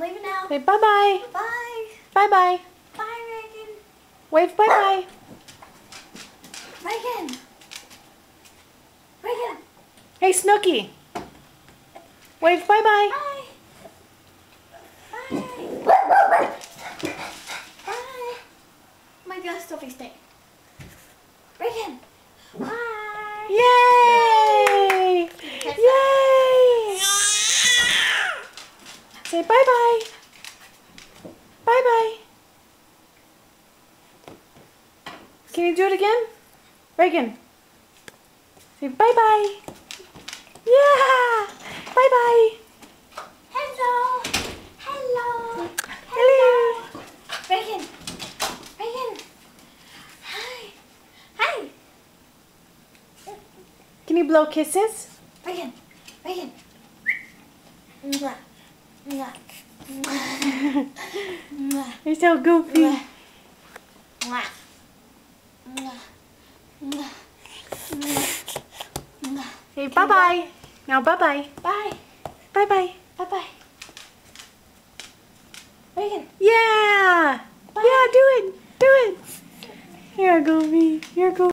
leaving now. Say bye-bye. Bye. Bye-bye. Bye, Reagan. Wave bye-bye. Reagan. Reagan. Hey, Snooki. Wave bye-bye. Bye. Bye. Bye. Oh my gosh, Sophie, stay. Reagan. Bye. Yay! Yay! Say bye-bye. Bye-bye. Can you do it again? Reagan. Say bye-bye. Yeah! Bye-bye. Hello. Hello. Hello. Reagan. Reagan. Hi. Hi. Can you blow kisses? Reagan. Reagan. Mwah. Mwah. Mwah. You're so goofy. Mwah. Mwah. Mwah. Mwah. Mwah. Say bye-bye. Now bye-bye. Bye. Bye-bye. Bye-bye. Reagan. Yeah! Bye. Yeah, do it. Do it. Here, goofy. Here, goofy.